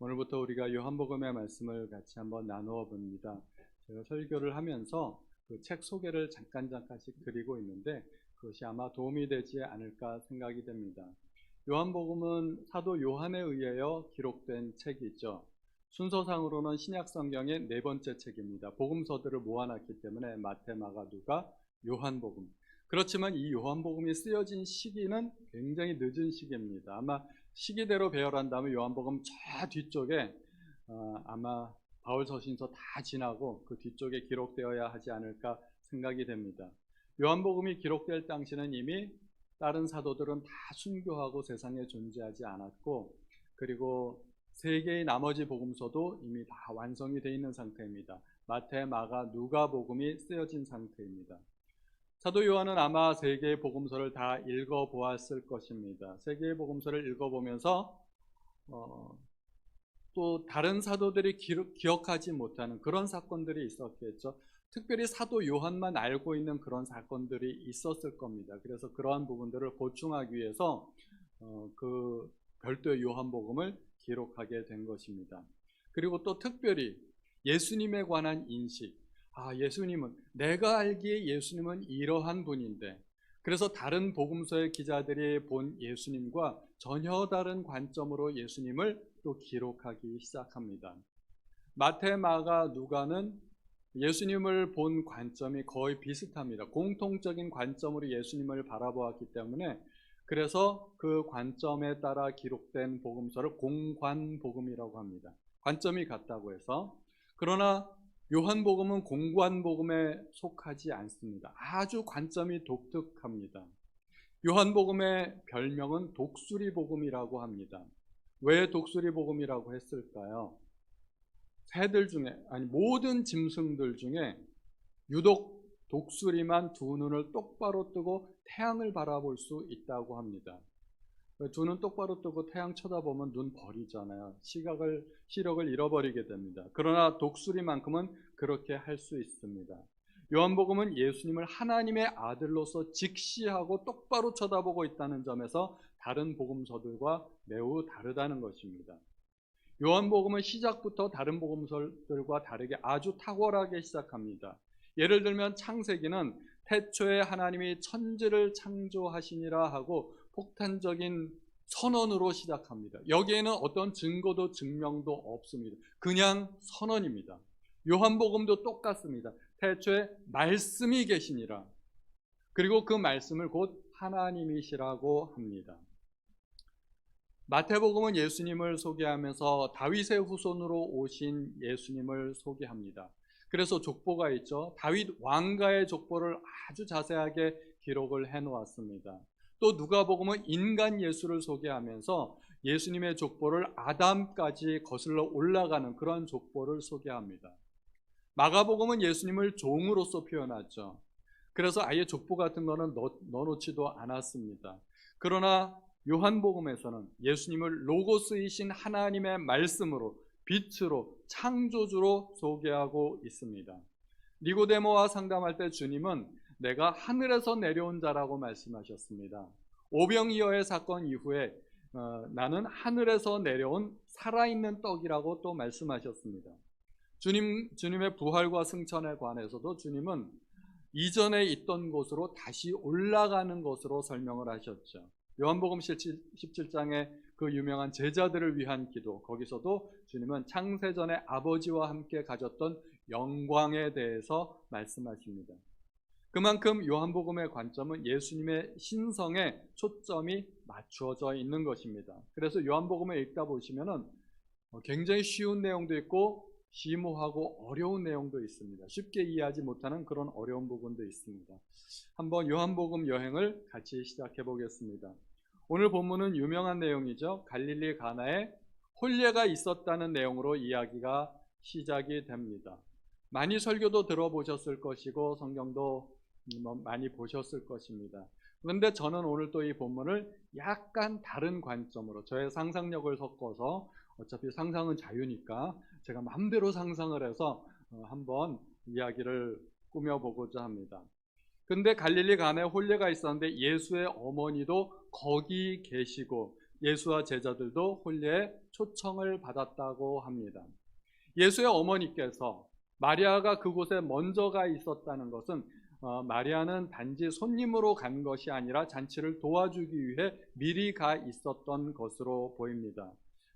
오늘부터 우리가 요한복음의 말씀을 같이 한번 나누어 봅니다. 제가 설교를 하면서 그 책 소개를 잠깐씩 드리고 있는데 그것이 아마 도움이 되지 않을까 생각이 됩니다. 요한복음은 사도 요한에 의하여 기록된 책이죠. 순서상으로는 신약 성경의 네 번째 책입니다. 복음서들을 모아놨기 때문에 마태, 마가, 누가, 요한복음. 그렇지만 이 요한복음이 쓰여진 시기는 굉장히 늦은 시기입니다. 아마 시기대로 배열한다면 요한복음 저 뒤쪽에 아마 바울 서신서 다 지나고 그 뒤쪽에 기록되어야 하지 않을까 생각이 됩니다. 요한복음이 기록될 당시는 이미 다른 사도들은 다 순교하고 세상에 존재하지 않았고, 그리고 세계의 나머지 복음서도 이미 다 완성이 되어 있는 상태입니다. 마태, 마가, 누가복음이 쓰여진 상태입니다. 사도 요한은 아마 세 개의 복음서를 다 읽어보았을 것입니다. 세 개의 복음서를 읽어보면서 또 다른 사도들이 기억하지 못하는 그런 사건들이 있었겠죠. 특별히 사도 요한만 알고 있는 그런 사건들이 있었을 겁니다. 그래서 그러한 부분들을 보충하기 위해서 그 별도의 요한복음을 기록하게 된 것입니다. 그리고 또 특별히 예수님에 관한 인식, 예수님은, 내가 알기에 예수님은 이러한 분인데, 그래서 다른 복음서의 기자들이 본 예수님과 전혀 다른 관점으로 예수님을 또 기록하기 시작합니다. 마태, 마가, 누가는 예수님을 본 관점이 거의 비슷합니다. 공통적인 관점으로 예수님을 바라보았기 때문에, 그래서 그 관점에 따라 기록된 복음서를 공관복음이라고 합니다. 관점이 같다고 해서. 그러나 요한복음은 공관복음에 속하지 않습니다. 아주 관점이 독특합니다. 요한복음의 별명은 독수리복음이라고 합니다. 왜 독수리복음이라고 했을까요? 새들 중에, 모든 짐승들 중에 유독 독수리만 두 눈을 똑바로 뜨고 태양을 바라볼 수 있다고 합니다. 두 눈 똑바로 뜨고 태양 쳐다보면 눈 버리잖아요. 시력을 잃어버리게 됩니다. 그러나 독수리만큼은 그렇게 할 수 있습니다. 요한복음은 예수님을 하나님의 아들로서 직시하고 똑바로 쳐다보고 있다는 점에서 다른 복음서들과 매우 다르다는 것입니다. 요한복음은 시작부터 다른 복음서들과 다르게 아주 탁월하게 시작합니다. 예를 들면 창세기는 태초에 하나님이 천지를 창조하시니라 하고 폭탄적인 선언으로 시작합니다. 여기에는 어떤 증거도 증명도 없습니다. 그냥 선언입니다. 요한복음도 똑같습니다. 태초에 말씀이 계시니라. 그리고 그 말씀을 곧 하나님이시라고 합니다. 마태복음은 예수님을 소개하면서 다윗의 후손으로 오신 예수님을 소개합니다. 그래서 족보가 있죠. 다윗 왕가의 족보를 아주 자세하게 기록을 해놓았습니다. 또 누가복음은 인간 예수를 소개하면서 예수님의 족보를 아담까지 거슬러 올라가는 그런 족보를 소개합니다. 마가복음은 예수님을 종으로서 표현하죠. 그래서 아예 족보 같은 거는 넣어놓지도 않았습니다. 그러나 요한복음에서는 예수님을 로고스이신 하나님의 말씀으로, 빛으로, 창조주로 소개하고 있습니다. 니고데모와 상담할 때 주님은 내가 하늘에서 내려온 자라고 말씀하셨습니다. 오병이어의 사건 이후에 나는 하늘에서 내려온 살아있는 떡이라고 또 말씀하셨습니다. 주님의 부활과 승천에 관해서도 주님은 이전에 있던 곳으로 다시 올라가는 것으로 설명을 하셨죠. 요한복음 17장의 그 유명한 제자들을 위한 기도, 거기서도 주님은 창세전에 아버지와 함께 가졌던 영광에 대해서 말씀하십니다. 그만큼 요한복음의 관점은 예수님의 신성에 초점이 맞추어져 있는 것입니다. 그래서 요한복음을 읽다 보시면은 굉장히 쉬운 내용도 있고 심오하고 어려운 내용도 있습니다. 쉽게 이해하지 못하는 그런 어려운 부분도 있습니다. 한번 요한복음 여행을 같이 시작해 보겠습니다. 오늘 본문은 유명한 내용이죠. 갈릴리 가나에 혼례가 있었다는 내용으로 이야기가 시작이 됩니다. 많이 설교도 들어보셨을 것이고 성경도 많이 보셨을 것입니다. 그런데 저는 오늘 또 이 본문을 약간 다른 관점으로 저의 상상력을 섞어서, 어차피 상상은 자유니까 제가 마음대로 상상을 해서 한번 이야기를 꾸며보고자 합니다. 근데 갈릴리 가나에 혼례가 있었는데 예수의 어머니도 거기 계시고 예수와 제자들도 혼례에 초청을 받았다고 합니다. 예수의 어머니께서 마리아가 그곳에 먼저 가 있었다는 것은 마리아는 단지 손님으로 간 것이 아니라 잔치를 도와주기 위해 미리 가 있었던 것으로 보입니다.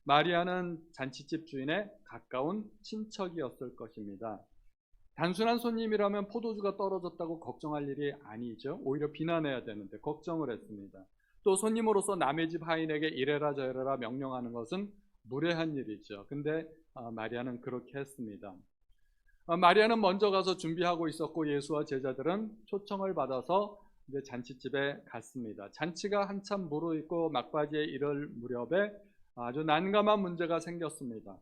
마리아는 잔치집 주인의 가까운 친척이었을 것입니다. 단순한 손님이라면 포도주가 떨어졌다고 걱정할 일이 아니죠. 오히려 비난해야 되는데 걱정을 했습니다. 또 손님으로서 남의 집 하인에게 이래라 저래라 명령하는 것은 무례한 일이죠. 근데 마리아는 그렇게 했습니다. 마리아는 먼저 가서 준비하고 있었고 예수와 제자들은 초청을 받아서 이제 잔치집에 갔습니다. 잔치가 한참 무르익고 막바지에 이를 무렵에 아주 난감한 문제가 생겼습니다.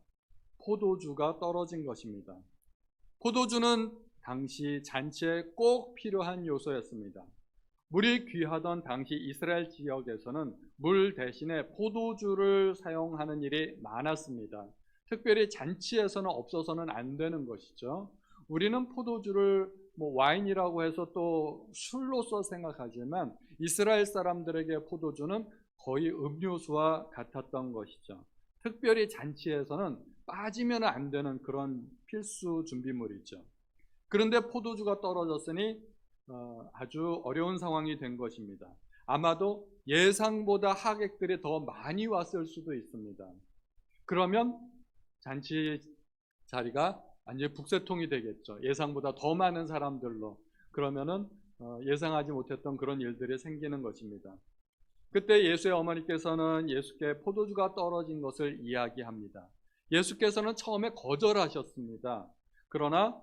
포도주가 떨어진 것입니다. 포도주는 당시 잔치에 꼭 필요한 요소였습니다. 물이 귀하던 당시 이스라엘 지역에서는 물 대신에 포도주를 사용하는 일이 많았습니다. 특별히 잔치에서는 없어서는 안 되는 것이죠. 우리는 포도주를 와인이라고 해서 또 술로서 생각하지만 이스라엘 사람들에게 포도주는 거의 음료수와 같았던 것이죠. 특별히 잔치에서는 빠지면 안 되는 그런 필수 준비물이죠. 그런데 포도주가 떨어졌으니 아주 어려운 상황이 된 것입니다. 아마도 예상보다 하객들이 더 많이 왔을 수도 있습니다. 그러면 잔치 자리가 완전히 북새통이 되겠죠. 예상보다 더 많은 사람들로. 그러면은 예상하지 못했던 그런 일들이 생기는 것입니다. 그때 예수의 어머니께서는 예수께 포도주가 떨어진 것을 이야기합니다. 예수께서는 처음에 거절하셨습니다. 그러나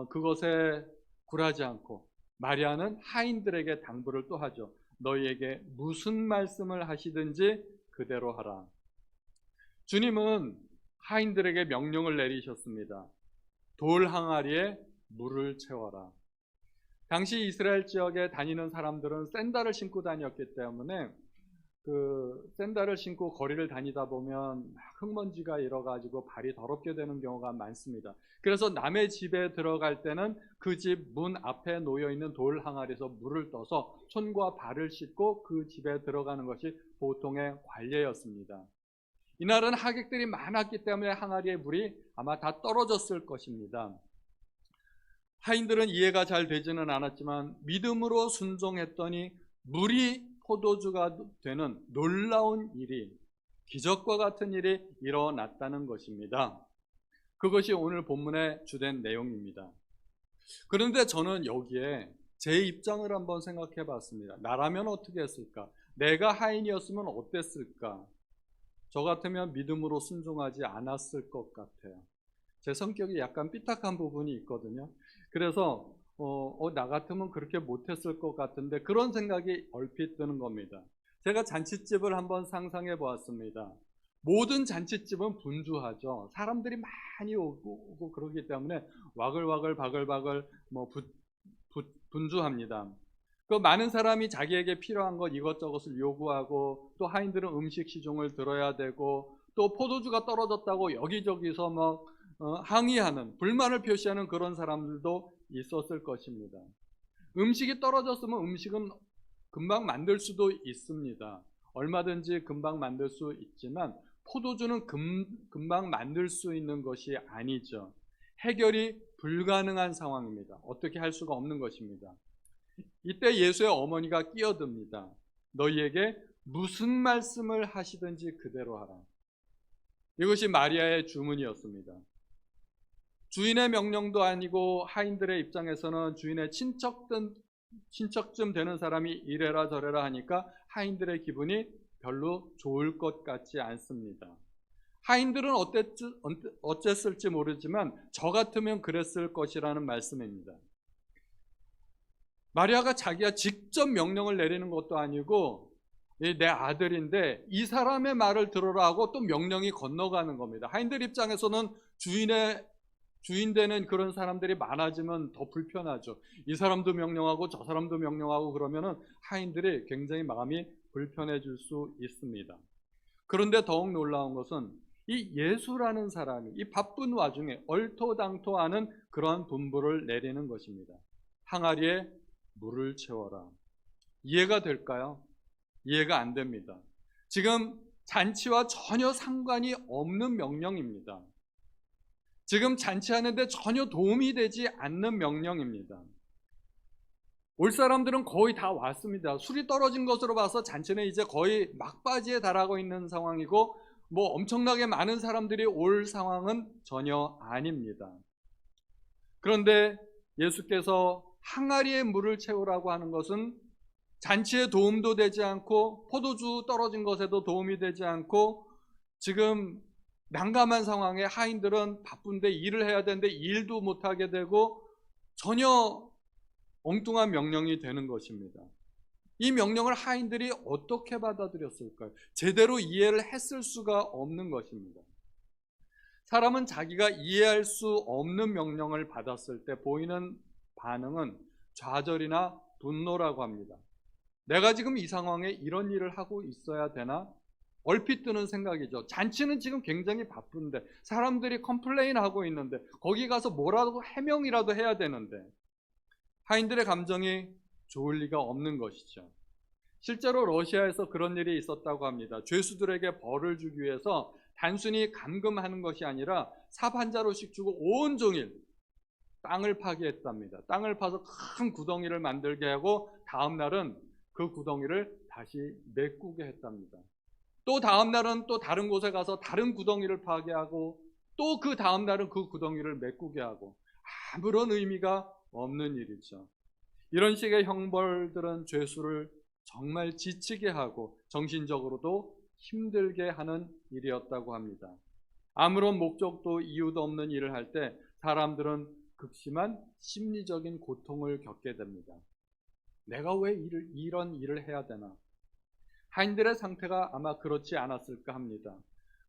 그것에 굴하지 않고 마리아는 하인들에게 당부를 또 하죠. 너희에게 무슨 말씀을 하시든지 그대로 하라. 주님은 하인들에게 명령을 내리셨습니다. 돌 항아리에 물을 채워라. 당시 이스라엘 지역에 다니는 사람들은 샌들을 신고 다녔기 때문에 그 샌들을 신고 거리를 다니다 보면 흙먼지가 일어가지고 발이 더럽게 되는 경우가 많습니다. 그래서 남의 집에 들어갈 때는 그 집 문 앞에 놓여 있는 돌 항아리에서 물을 떠서 손과 발을 씻고 그 집에 들어가는 것이 보통의 관례였습니다. 이날은 하객들이 많았기 때문에 항아리의 물이 아마 다 떨어졌을 것입니다. 하인들은 이해가 잘 되지는 않았지만 믿음으로 순종했더니 물이 포도주가 되는 놀라운 일이, 기적과 같은 일이 일어났다는 것입니다. 그것이 오늘 본문의 주된 내용입니다. 그런데 저는 여기에 제 입장을 한번 생각해 봤습니다. 나라면 어떻게 했을까? 내가 하인이었으면 어땠을까? 저 같으면 믿음으로 순종하지 않았을 것 같아요. 제 성격이 약간 삐딱한 부분이 있거든요. 그래서 나 같으면 그렇게 못했을 것 같은데 그런 생각이 얼핏 드는 겁니다. 제가 잔치집을 한번 상상해 보았습니다. 모든 잔치집은 분주하죠. 사람들이 많이 오고 그러기 때문에 와글와글 바글바글 분주합니다. 그 많은 사람이 자기에게 필요한 것 이것저것을 요구하고 또 하인들은 음식 시중을 들어야 되고 또 포도주가 떨어졌다고 여기저기서 항의하는, 불만을 표시하는 그런 사람들도 있었을 것입니다. 음식이 떨어졌으면 음식은 금방 만들 수도 있습니다. 얼마든지 금방 만들 수 있지만 포도주는 금방 만들 수 있는 것이 아니죠. 해결이 불가능한 상황입니다. 어떻게 할 수가 없는 것입니다. 이때 예수의 어머니가 끼어듭니다. 너희에게 무슨 말씀을 하시든지 그대로 하라. 이것이 마리아의 주문이었습니다. 주인의 명령도 아니고 하인들의 입장에서는 주인의 친척쯤 되는 사람이 이래라 저래라 하니까 하인들의 기분이 별로 좋을 것 같지 않습니다. 하인들은 어쨌을지 모르지만 저 같으면 그랬을 것이라는 말씀입니다. 마리아가 자기가 직접 명령을 내리는 것도 아니고 내 아들인데 이 사람의 말을 들어라 하고 또 명령이 건너가는 겁니다. 하인들 입장에서는 주인 되는 그런 사람들이 많아지면 더 불편하죠. 이 사람도 명령하고 저 사람도 명령하고 그러면은 하인들이 굉장히 마음이 불편해질 수 있습니다. 그런데 더욱 놀라운 것은 이 예수라는 사람이 이 바쁜 와중에 얼토당토하는 그러한 분부를 내리는 것입니다. 항아리에 물을 채워라. 이해가 될까요? 이해가 안 됩니다. 지금 잔치와 전혀 상관이 없는 명령입니다. 지금 잔치하는데 전혀 도움이 되지 않는 명령입니다. 올 사람들은 거의 다 왔습니다. 술이 떨어진 것으로 봐서 잔치는 이제 거의 막바지에 달하고 있는 상황이고 뭐 엄청나게 많은 사람들이 올 상황은 전혀 아닙니다. 그런데 예수께서 항아리에 물을 채우라고 하는 것은 잔치에 도움도 되지 않고 포도주 떨어진 것에도 도움이 되지 않고 지금 난감한 상황에 하인들은 바쁜데 일을 해야 되는데 일도 못하게 되고 전혀 엉뚱한 명령이 되는 것입니다. 이 명령을 하인들이 어떻게 받아들였을까요? 제대로 이해를 했을 수가 없는 것입니다. 사람은 자기가 이해할 수 없는 명령을 받았을 때 보이는 반응은 좌절이나 분노라고 합니다. 내가 지금 이 상황에 이런 일을 하고 있어야 되나? 얼핏 드는 생각이죠. 잔치는 지금 굉장히 바쁜데 사람들이 컴플레인하고 있는데 거기 가서 뭐라도 해명이라도 해야 되는데 하인들의 감정이 좋을 리가 없는 것이죠. 실제로 러시아에서 그런 일이 있었다고 합니다. 죄수들에게 벌을 주기 위해서 단순히 감금하는 것이 아니라 삽 한 자루씩 주고 온종일 땅을 파괴했답니다. 땅을 파서 큰 구덩이를 만들게 하고 다음 날은 그 구덩이를 다시 메꾸게 했답니다. 또 다음 날은 또 다른 곳에 가서 다른 구덩이를 파괴하고 또 그 다음 날은 그 구덩이를 메꾸게 하고 아무런 의미가 없는 일이죠. 이런 식의 형벌들은 죄수를 정말 지치게 하고 정신적으로도 힘들게 하는 일이었다고 합니다. 아무런 목적도 이유도 없는 일을 할 때 사람들은 극심한 심리적인 고통을 겪게 됩니다. 내가 왜 이런 일을 해야 되나? 하인들의 상태가 아마 그렇지 않았을까 합니다.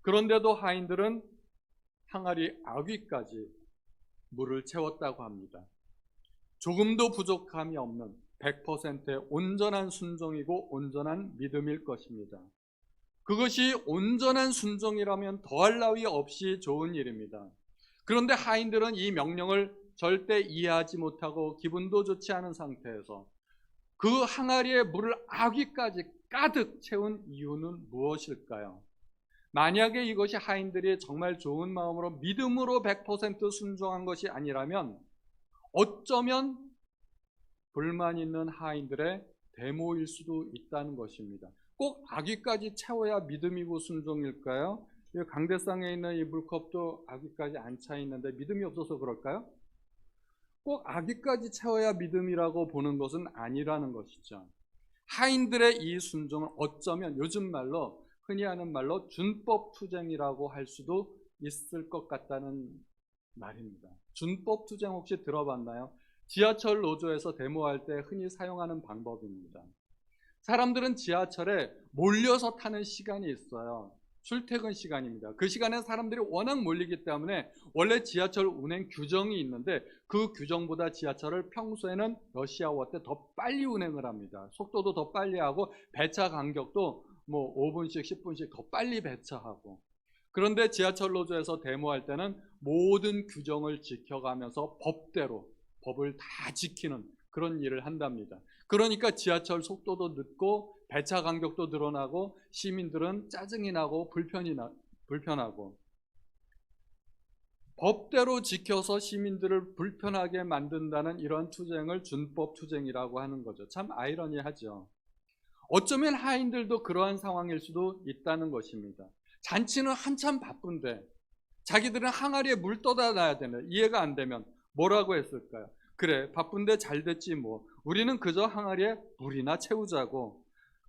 그런데도 하인들은 항아리 아귀까지 물을 채웠다고 합니다. 조금도 부족함이 없는 100%의 온전한 순종이고 온전한 믿음일 것입니다. 그것이 온전한 순종이라면 더할 나위 없이 좋은 일입니다. 그런데 하인들은 이 명령을 절대 이해하지 못하고 기분도 좋지 않은 상태에서 그 항아리에 물을 아귀까지 가득 채운 이유는 무엇일까요? 만약에 이것이 하인들이 정말 좋은 마음으로 믿음으로 100% 순종한 것이 아니라면 어쩌면 불만 있는 하인들의 데모일 수도 있다는 것입니다. 꼭 아귀까지 채워야 믿음이고 순종일까요? 강대상에 있는 이 물컵도 아귀까지 안 차 있는데 믿음이 없어서 그럴까요? 꼭 아귀까지 채워야 믿음이라고 보는 것은 아니라는 것이죠. 하인들의 이 순종은 어쩌면 요즘 말로 흔히 하는 말로 준법투쟁이라고 할 수도 있을 것 같다는 말입니다. 준법투쟁 혹시 들어봤나요? 지하철 노조에서 데모할 때 흔히 사용하는 방법입니다. 사람들은 지하철에 몰려서 타는 시간이 있어요. 출퇴근 시간입니다. 그 시간에 사람들이 워낙 몰리기 때문에 원래 지하철 운행 규정이 있는데 그 규정보다 지하철을 평소에는 러시아워 때 더 빨리 운행을 합니다. 속도도 더 빨리 하고 배차 간격도 뭐 5분씩 10분씩 더 빨리 배차하고. 그런데 지하철 노조에서 데모할 때는 모든 규정을 지켜가면서 법대로 법을 다 지키는 그런 일을 한답니다. 그러니까 지하철 속도도 늦고 배차 간격도 늘어나고 시민들은 짜증이 나고 불편하고 법대로 지켜서 시민들을 불편하게 만든다는 이런 투쟁을 준법 투쟁이라고 하는 거죠. 참 아이러니하죠. 어쩌면 하인들도 그러한 상황일 수도 있다는 것입니다. 잔치는 한참 바쁜데 자기들은 항아리에 물 떠다 놔야 되는 이해가 안 되면 뭐라고 했을까요? 그래 바쁜데 잘 됐지 뭐 우리는 그저 항아리에 물이나 채우자고.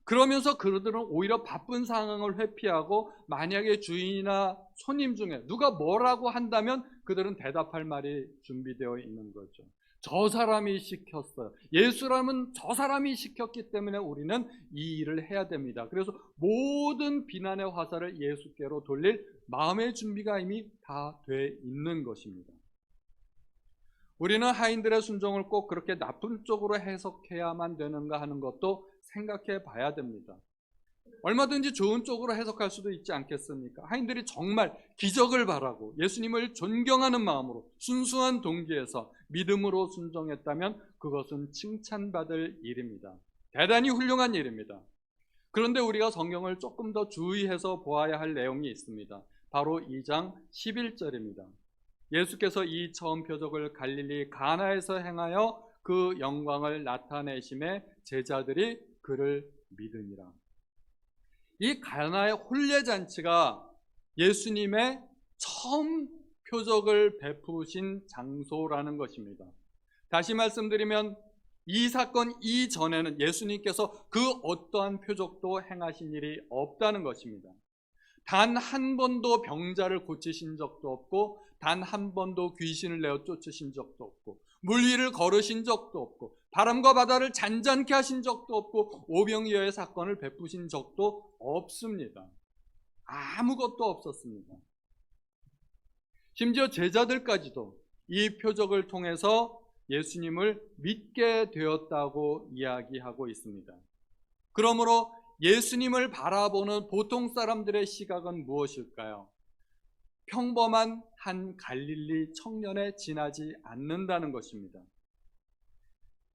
그러면서 그들은 오히려 바쁜 상황을 회피하고 만약에 주인이나 손님 중에 누가 뭐라고 한다면 그들은 대답할 말이 준비되어 있는 거죠. 저 사람이 시켰어요. 예수라면 저 사람이 시켰기 때문에 우리는 이 일을 해야 됩니다. 그래서 모든 비난의 화살을 예수께로 돌릴 마음의 준비가 이미 다 돼 있는 것입니다. 우리는 하인들의 순종을 꼭 그렇게 나쁜 쪽으로 해석해야만 되는가 하는 것도 생각해 봐야 됩니다. 얼마든지 좋은 쪽으로 해석할 수도 있지 않겠습니까? 하인들이 정말 기적을 바라고 예수님을 존경하는 마음으로 순수한 동기에서 믿음으로 순종했다면 그것은 칭찬받을 일입니다. 대단히 훌륭한 일입니다. 그런데 우리가 성경을 조금 더 주의해서 보아야 할 내용이 있습니다. 바로 2장 11절입니다. 예수께서 이 처음 표적을 갈릴리 가나에서 행하여 그 영광을 나타내심에 제자들이 그를 믿으니라. 이 가나의 혼례잔치가 예수님의 처음 표적을 베푸신 장소라는 것입니다. 다시 말씀드리면 이 사건 이전에는 예수님께서 그 어떠한 표적도 행하신 일이 없다는 것입니다. 단 한 번도 병자를 고치신 적도 없고, 단 한 번도 귀신을 내어 쫓으신 적도 없고, 물 위를 걸으신 적도 없고, 바람과 바다를 잔잔케 하신 적도 없고, 오병이어의 사건을 베푸신 적도 없습니다. 아무것도 없었습니다. 심지어 제자들까지도 이 표적을 통해서 예수님을 믿게 되었다고 이야기하고 있습니다. 그러므로 예수님을 바라보는 보통 사람들의 시각은 무엇일까요? 평범한 한 갈릴리 청년에 지나지 않는다는 것입니다.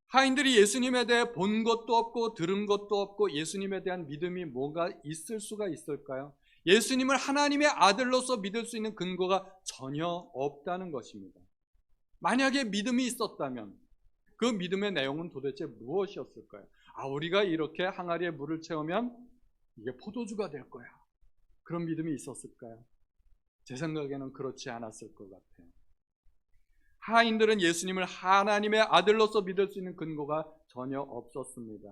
하인들이 예수님에 대해 본 것도 없고 들은 것도 없고 예수님에 대한 믿음이 뭐가 있을 수가 있을까요? 예수님을 하나님의 아들로서 믿을 수 있는 근거가 전혀 없다는 것입니다. 만약에 믿음이 있었다면 그 믿음의 내용은 도대체 무엇이었을까요? 우리가 이렇게 항아리에 물을 채우면 이게 포도주가 될 거야. 그런 믿음이 있었을까요? 제 생각에는 그렇지 않았을 것 같아요. 하인들은 예수님을 하나님의 아들로서 믿을 수 있는 근거가 전혀 없었습니다.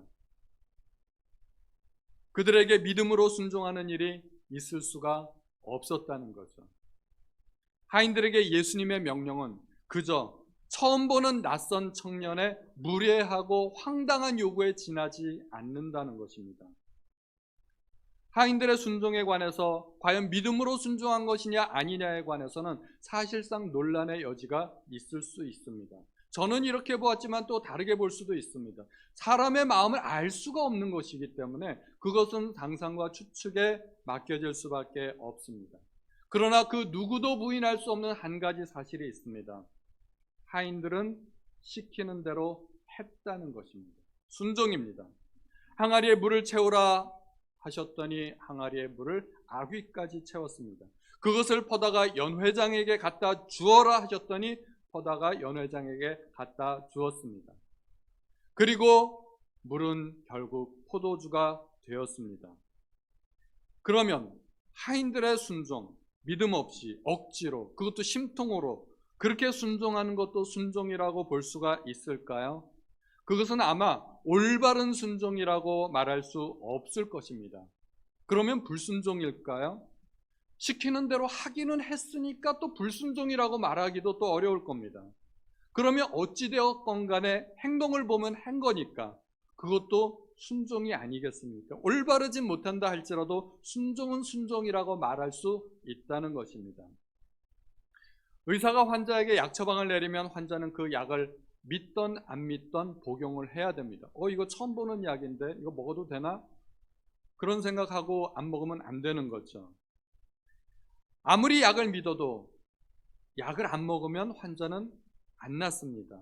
그들에게 믿음으로 순종하는 일이 있을 수가 없었다는 거죠. 하인들에게 예수님의 명령은 그저 처음 보는 낯선 청년의 무례하고 황당한 요구에 지나지 않는다는 것입니다. 하인들의 순종에 관해서 과연 믿음으로 순종한 것이냐 아니냐에 관해서는 사실상 논란의 여지가 있을 수 있습니다. 저는 이렇게 보았지만 또 다르게 볼 수도 있습니다. 사람의 마음을 알 수가 없는 것이기 때문에 그것은 상상과 추측에 맡겨질 수밖에 없습니다. 그러나 그 누구도 부인할 수 없는 한 가지 사실이 있습니다. 하인들은 시키는 대로 했다는 것입니다. 순종입니다. 항아리에 물을 채우라 하셨더니 항아리에 물을 아귀까지 채웠습니다. 그것을 퍼다가 연회장에게 갖다 주어라 하셨더니 퍼다가 연회장에게 갖다 주었습니다. 그리고 물은 결국 포도주가 되었습니다. 그러면 하인들의 순종, 믿음 없이 억지로, 그것도 심통으로 그렇게 순종하는 것도 순종이라고 볼 수가 있을까요? 그것은 아마 올바른 순종이라고 말할 수 없을 것입니다. 그러면 불순종일까요? 시키는 대로 하기는 했으니까 또 불순종이라고 말하기도 또 어려울 겁니다. 그러면 어찌되었건 간에 행동을 보면 한 거니까 그것도 순종이 아니겠습니까? 올바르지 못한다 할지라도 순종은 순종이라고 말할 수 있다는 것입니다. 의사가 환자에게 약 처방을 내리면 환자는 그 약을 믿던 안 믿던 복용을 해야 됩니다. 이거 처음 보는 약인데 이거 먹어도 되나? 그런 생각하고 안 먹으면 안 되는 거죠. 아무리 약을 믿어도 약을 안 먹으면 환자는 안 낫습니다.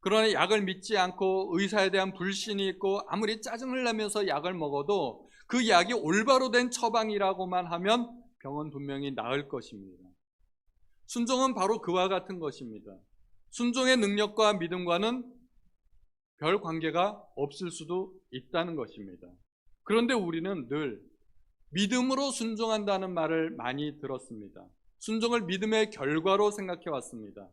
그러나 약을 믿지 않고 의사에 대한 불신이 있고 아무리 짜증을 내면서 약을 먹어도 그 약이 올바로 된 처방이라고만 하면 병은 분명히 나을 것입니다. 순종은 바로 그와 같은 것입니다. 순종의 능력과 믿음과는 별 관계가 없을 수도 있다는 것입니다. 그런데 우리는 늘 믿음으로 순종한다는 말을 많이 들었습니다. 순종을 믿음의 결과로 생각해 왔습니다.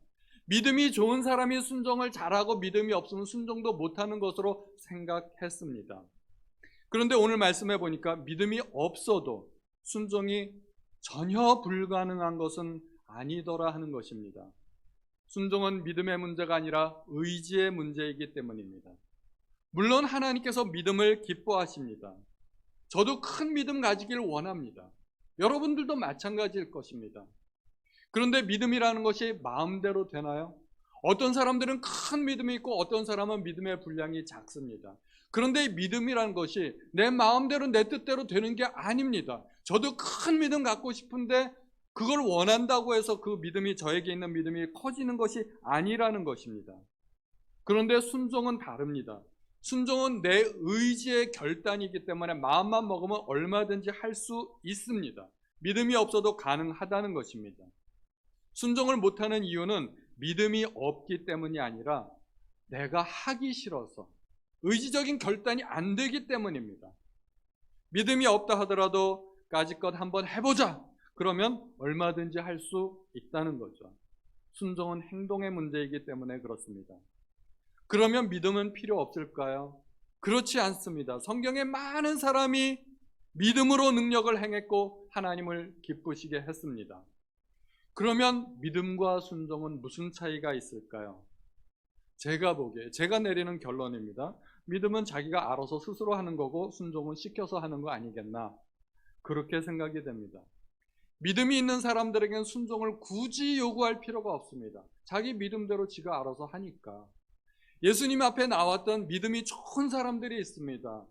믿음이 좋은 사람이 순종을 잘하고 믿음이 없으면 순종도 못하는 것으로 생각했습니다. 그런데 오늘 말씀해 보니까 믿음이 없어도 순종이 전혀 불가능한 것은 아니더라 하는 것입니다. 순종은 믿음의 문제가 아니라 의지의 문제이기 때문입니다. 물론 하나님께서 믿음을 기뻐하십니다. 저도 큰 믿음 가지길 원합니다. 여러분들도 마찬가지일 것입니다. 그런데 믿음이라는 것이 마음대로 되나요? 어떤 사람들은 큰 믿음이 있고 어떤 사람은 믿음의 분량이 작습니다. 그런데 이 믿음이라는 것이 내 마음대로 내 뜻대로 되는 게 아닙니다. 저도 큰 믿음 갖고 싶은데 그걸 원한다고 해서 그 믿음이 저에게 있는 믿음이 커지는 것이 아니라는 것입니다. 그런데 순종은 다릅니다. 순종은 내 의지의 결단이기 때문에 마음만 먹으면 얼마든지 할 수 있습니다. 믿음이 없어도 가능하다는 것입니다. 순종을 못하는 이유는 믿음이 없기 때문이 아니라 내가 하기 싫어서 의지적인 결단이 안 되기 때문입니다. 믿음이 없다 하더라도 까짓것 한번 해보자. 그러면 얼마든지 할 수 있다는 거죠. 순종은 행동의 문제이기 때문에 그렇습니다. 그러면 믿음은 필요 없을까요? 그렇지 않습니다. 성경에 많은 사람이 믿음으로 능력을 행했고 하나님을 기쁘시게 했습니다. 그러면 믿음과 순종은 무슨 차이가 있을까요? 제가 내리는 결론입니다. 믿음은 자기가 알아서 스스로 하는 거고 순종은 시켜서 하는 거 아니겠나? 그렇게 생각이 됩니다. 믿음이 있는 사람들에게는 순종을 굳이 요구할 필요가 없습니다. 자기 믿음대로 지가 알아서 하니까. 예수님 앞에 나왔던 믿음이 좋은 사람들이 있습니다.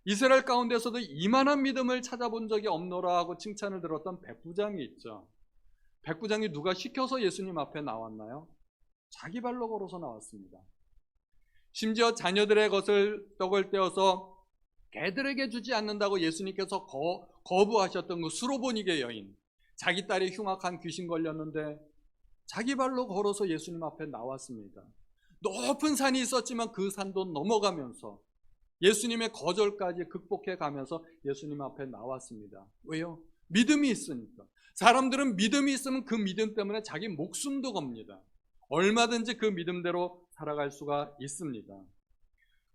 이스라엘 가운데서도 이만한 믿음을 찾아본 적이 없노라 하고 칭찬을 들었던 백부장이 있죠. 백부장이 누가 시켜서 예수님 앞에 나왔나요? 자기 발로 걸어서 나왔습니다. 심지어 자녀들의 것을 떡을 떼어서 개들에게 주지 않는다고 예수님께서 거부하셨던 그 수로보니게 여인, 자기 딸이 흉악한 귀신 걸렸는데 자기 발로 걸어서 예수님 앞에 나왔습니다. 높은 산이 있었지만 그 산도 넘어가면서 예수님의 거절까지 극복해 가면서 예수님 앞에 나왔습니다. 왜요? 믿음이 있으니까. 사람들은 믿음이 있으면 그 믿음 때문에 자기 목숨도 겁니다. 얼마든지 그 믿음대로 살아갈 수가 있습니다.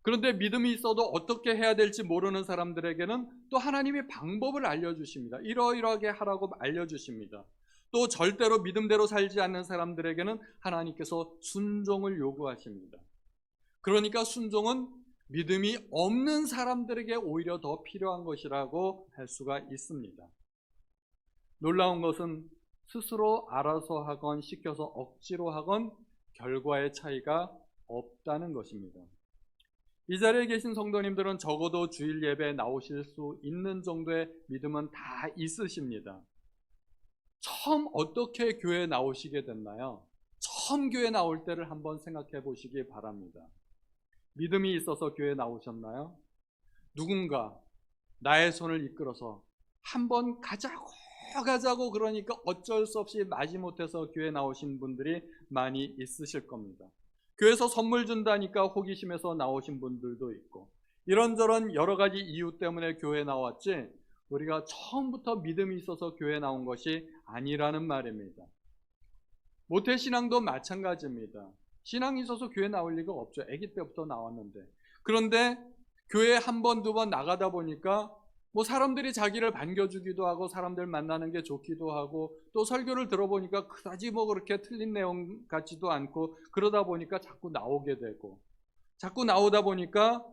그런데 믿음이 있어도 어떻게 해야 될지 모르는 사람들에게는 또 하나님이 방법을 알려주십니다. 이러이러하게 하라고 알려주십니다. 또 절대로 믿음대로 살지 않는 사람들에게는 하나님께서 순종을 요구하십니다. 그러니까 순종은 믿음이 없는 사람들에게 오히려 더 필요한 것이라고 할 수가 있습니다. 놀라운 것은 스스로 알아서 하건 시켜서 억지로 하건 결과의 차이가 없다는 것입니다. 이 자리에 계신 성도님들은 적어도 주일 예배에 나오실 수 있는 정도의 믿음은 다 있으십니다. 처음 어떻게 교회에 나오시게 됐나요? 처음 교회 나올 때를 한번 생각해 보시기 바랍니다. 믿음이 있어서 교회에 나오셨나요? 누군가 나의 손을 이끌어서 한번 가자고 그러니까 어쩔 수 없이 마지못해서 교회에 나오신 분들이 많이 있으실 겁니다. 교회에서 선물 준다니까 호기심에서 나오신 분들도 있고 이런저런 여러 가지 이유 때문에 교회에 나왔지 우리가 처음부터 믿음이 있어서 교회에 나온 것이 아니라는 말입니다. 모태신앙도 마찬가지입니다. 신앙이 있어서 교회 나올 리가 없죠. 아기 때부터 나왔는데. 그런데 교회 한 번, 두 번 나가다 보니까 뭐 사람들이 자기를 반겨주기도 하고 사람들 만나는 게 좋기도 하고 또 설교를 들어보니까 그다지 뭐 그렇게 틀린 내용 같지도 않고 그러다 보니까 자꾸 나오게 되고 자꾸 나오다 보니까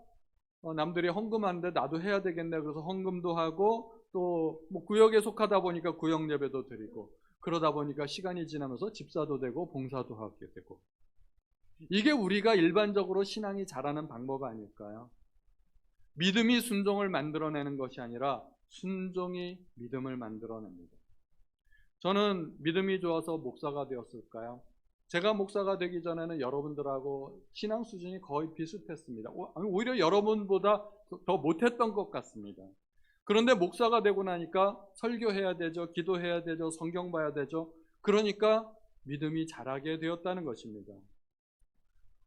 남들이 헌금하는데 나도 해야 되겠네 그래서 헌금도 하고 또 뭐 구역에 속하다 보니까 구역 예배도 드리고 그러다 보니까 시간이 지나면서 집사도 되고 봉사도 하게 되고 이게 우리가 일반적으로 신앙이 자라는 방법 아닐까요? 믿음이 순종을 만들어내는 것이 아니라 순종이 믿음을 만들어냅니다. 저는 믿음이 좋아서 목사가 되었을까요? 제가 목사가 되기 전에는 여러분들하고 신앙 수준이 거의 비슷했습니다. 오히려 여러분보다 더 못했던 것 같습니다. 그런데 목사가 되고 나니까 설교해야 되죠. 기도해야 되죠. 성경 봐야 되죠. 그러니까 믿음이 자라게 되었다는 것입니다.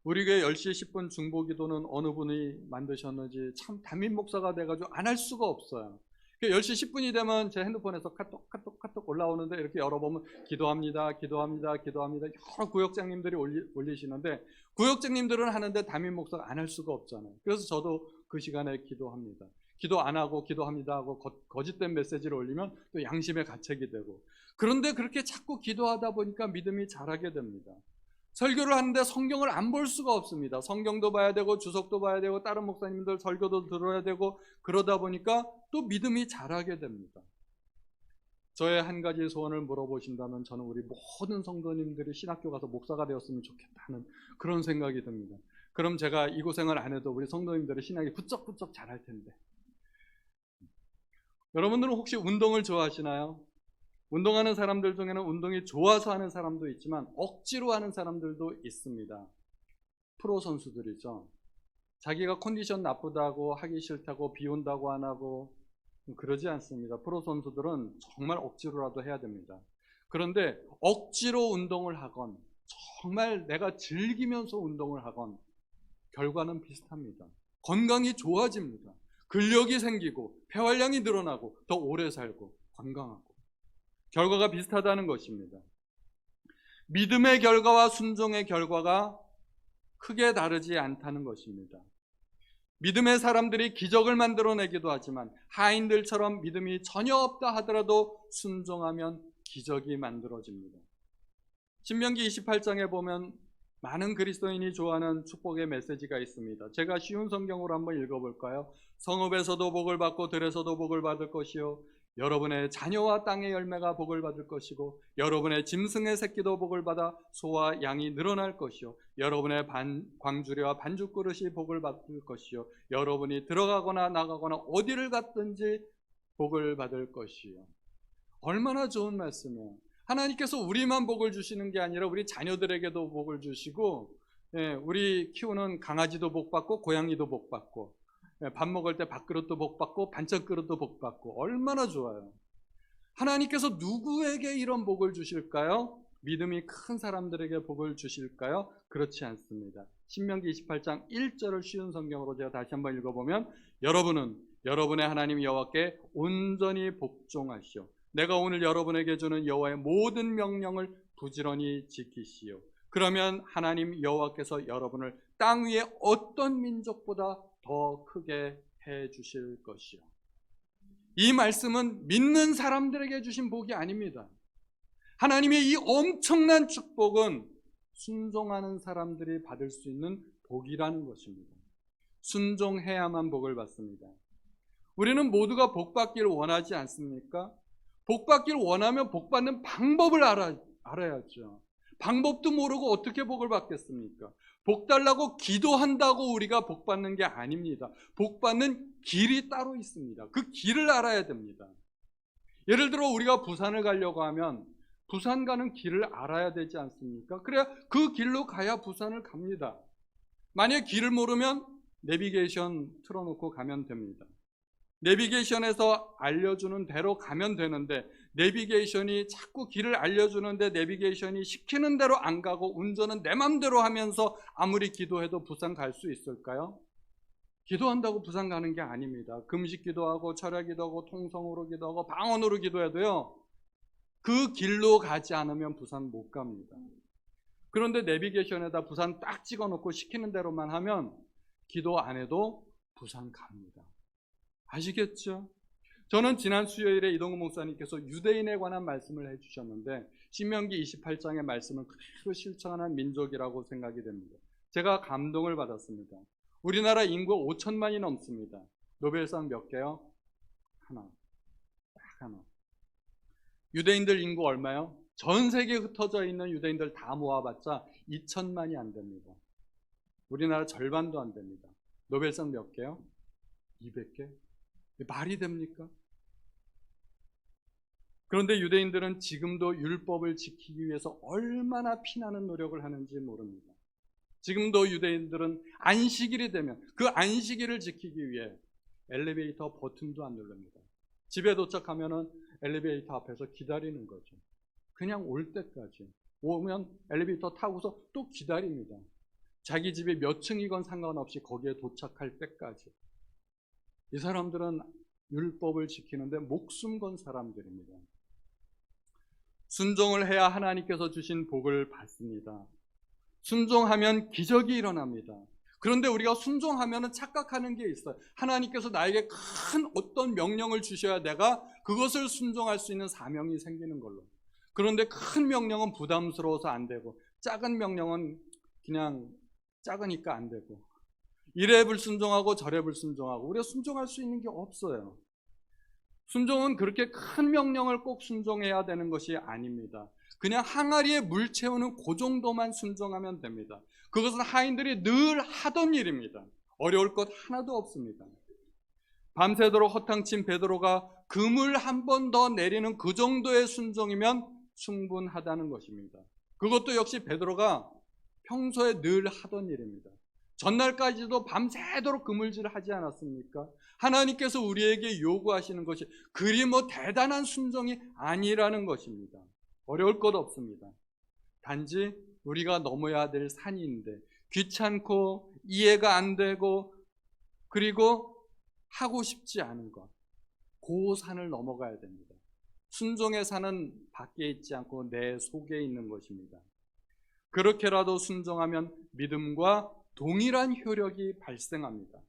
우리 교회 10시 10분 중보기도는 어느 분이 만드셨는지 참 담임 목사가 돼가지고 안 할 수가 없어요. 10시 10분이 되면 제 핸드폰에서 카톡 올라오는데 이렇게 열어보면 기도합니다. 여러 구역장님들이 올리시는데 구역장님들은 하는데 담임 목사가 안 할 수가 없잖아요. 그래서 저도 그 시간에 기도합니다. 기도 안 하고 기도합니다 하고 거짓된 메시지를 올리면 또 양심의 가책이 되고 그런데 그렇게 자꾸 기도하다 보니까 믿음이 자라게 됩니다. 설교를 하는데 성경을 안 볼 수가 없습니다. 성경도 봐야 되고 주석도 봐야 되고 다른 목사님들 설교도 들어야 되고 그러다 보니까 또 믿음이 자라게 됩니다. 저의 한 가지 소원을 물어보신다면 저는 우리 모든 성도님들이 신학교 가서 목사가 되었으면 좋겠다는 그런 생각이 듭니다. 그럼 제가 이 고생을 안 해도 우리 성도님들의 신학이 부쩍부쩍 자랄 텐데. 여러분들은 혹시 운동을 좋아하시나요? 운동하는 사람들 중에는 운동이 좋아서 하는 사람도 있지만 억지로 하는 사람들도 있습니다. 프로 선수들이죠. 자기가 컨디션 나쁘다고 하기 싫다고 비 온다고 안 하고 그러지 않습니다. 프로 선수들은 정말 억지로라도 해야 됩니다. 그런데 억지로 운동을 하건 정말 내가 즐기면서 운동을 하건 결과는 비슷합니다. 건강이 좋아집니다. 근력이 생기고 폐활량이 늘어나고 더 오래 살고 건강하고 결과가 비슷하다는 것입니다. 믿음의 결과와 순종의 결과가 크게 다르지 않다는 것입니다. 믿음의 사람들이 기적을 만들어내기도 하지만 하인들처럼 믿음이 전혀 없다 하더라도 순종하면 기적이 만들어집니다. 신명기 28장에 보면 많은 그리스도인이 좋아하는 축복의 메시지가 있습니다. 제가 쉬운 성경으로 한번 읽어볼까요? 성읍에서도 복을 받고 들에서도 복을 받을 것이요 여러분의 자녀와 땅의 열매가 복을 받을 것이고 여러분의 짐승의 새끼도 복을 받아 소와 양이 늘어날 것이요 여러분의 광주리와 반죽그릇이 복을 받을 것이요 여러분이 들어가거나 나가거나 어디를 갔든지 복을 받을 것이요. 얼마나 좋은 말씀이에요. 하나님께서 우리만 복을 주시는 게 아니라 우리 자녀들에게도 복을 주시고, 우리 키우는 강아지도 복 받고 고양이도 복 받고, 밥 먹을 때 밥그릇도 복 받고 반찬그릇도 복 받고 얼마나 좋아요. 하나님께서 누구에게 이런 복을 주실까요? 믿음이 큰 사람들에게 복을 주실까요? 그렇지 않습니다. 신명기 28장 1절을 쉬운 성경으로 제가 다시 한번 읽어보면 여러분은 여러분의 하나님 여호와께 온전히 복종하시오. 내가 오늘 여러분에게 주는 여호와의 모든 명령을 부지런히 지키시오. 그러면 하나님 여호와께서 여러분을 땅 위에 어떤 민족보다 더 크게 해 주실 것이요. 이 말씀은 믿는 사람들에게 주신 복이 아닙니다. 하나님의 이 엄청난 축복은 순종하는 사람들이 받을 수 있는 복이라는 것입니다. 순종해야만 복을 받습니다. 우리는 모두가 복 받기를 원하지 않습니까? 복 받기를 원하면 복 받는 방법을 알아야죠. 방법도 모르고 어떻게 복을 받겠습니까? 복 달라고 기도한다고 우리가 복 받는 게 아닙니다. 복 받는 길이 따로 있습니다. 그 길을 알아야 됩니다. 예를 들어 우리가 부산을 가려고 하면 부산 가는 길을 알아야 되지 않습니까? 그래야 그 길로 가야 부산을 갑니다. 만약 길을 모르면 내비게이션 틀어놓고 가면 됩니다. 내비게이션에서 알려주는 대로 가면 되는데 내비게이션이 자꾸 길을 알려주는데 내비게이션이 시키는 대로 안 가고 운전은 내 맘대로 하면서 아무리 기도해도 부산 갈 수 있을까요? 기도한다고 부산 가는 게 아닙니다. 금식 기도하고 철야 기도하고 통성으로 기도하고 방언으로 기도해도요 그 길로 가지 않으면 부산 못 갑니다. 그런데 내비게이션에다 부산 딱 찍어놓고 시키는 대로만 하면 기도 안 해도 부산 갑니다. 아시겠죠? 저는 지난 수요일에 이동구 목사님께서 유대인에 관한 말씀을 해주셨는데 신명기 28장의 말씀을 그대로 실천하는 민족이라고 생각이 됩니다. 제가 감동을 받았습니다. 우리나라 인구 5천만이 넘습니다. 노벨상 몇 개요? 하나. 딱 하나. 유대인들 인구 얼마요? 전 세계에 흩어져 있는 유대인들 다 모아봤자 2천만이 안 됩니다. 우리나라 절반도 안 됩니다. 노벨상 몇 개요? 200개? 말이 됩니까? 그런데 유대인들은 지금도 율법을 지키기 위해서 얼마나 피나는 노력을 하는지 모릅니다. 지금도 유대인들은 안식일이 되면 그 안식일을 지키기 위해 엘리베이터 버튼도 안 누릅니다. 집에 도착하면은 엘리베이터 앞에서 기다리는 거죠. 그냥 올 때까지. 오면 엘리베이터 타고서 또 기다립니다. 자기 집이 몇 층이건 상관없이 거기에 도착할 때까지. 이 사람들은 율법을 지키는데 목숨 건 사람들입니다. 순종을 해야 하나님께서 주신 복을 받습니다. 순종하면 기적이 일어납니다. 그런데 우리가 순종하면 착각하는 게 있어요. 하나님께서 나에게 큰 어떤 명령을 주셔야 내가 그것을 순종할 수 있는 사명이 생기는 걸로. 그런데 큰 명령은 부담스러워서 안 되고 작은 명령은 그냥 작으니까 안 되고 이래 불순종하고 저래 불순종하고 우리가 순종할 수 있는 게 없어요. 순종은 그렇게 큰 명령을 꼭 순종해야 되는 것이 아닙니다. 그냥 항아리에 물 채우는 그 정도만 순종하면 됩니다. 그것은 하인들이 늘 하던 일입니다. 어려울 것 하나도 없습니다. 밤새도록 허탕친 베드로가 금을 한 번 더 내리는 그 정도의 순종이면 충분하다는 것입니다. 그것도 역시 베드로가 평소에 늘 하던 일입니다. 전날까지도 밤새도록 그물질을 하지 않았습니까? 하나님께서 우리에게 요구하시는 것이 그리 뭐 대단한 순종이 아니라는 것입니다. 어려울 것 없습니다. 단지 우리가 넘어야 될 산인데 귀찮고 이해가 안 되고 그리고 하고 싶지 않은 것, 그 산을 넘어가야 됩니다. 순종의 산은 밖에 있지 않고 내 속에 있는 것입니다. 그렇게라도 순종하면 믿음과 동일한 효력이 발생합니다.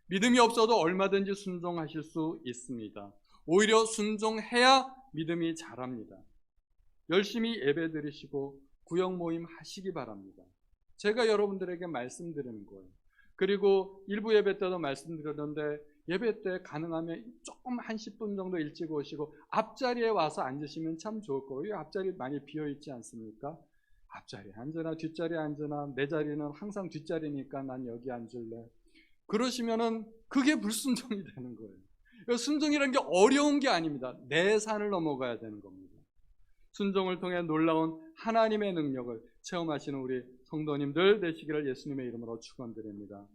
믿음이 없어도 얼마든지 순종하실 수 있습니다. 오히려 순종해야 믿음이 자랍니다. 열심히 예배드리시고 구역 모임 하시기 바랍니다. 제가 여러분들에게 말씀드리는 거예요. 그리고 일부 예배 때도 말씀드렸는데 예배 때 가능하면 조금 한 10분 정도 일찍 오시고 앞자리에 와서 앉으시면 참 좋을 거예요. 앞자리 많이 비어있지 않습니까? 앞자리에 앉으나 뒷자리에 앉으나 내 자리는 항상 뒷자리니까 난 여기 앉을래. 그러시면은 그게 불순종이 되는 거예요. 순종이라는 게 어려운 게 아닙니다. 내 산을 넘어가야 되는 겁니다. 순종을 통해 놀라운 하나님의 능력을 체험하시는 우리 성도님들 되시기를 예수님의 이름으로 축원드립니다.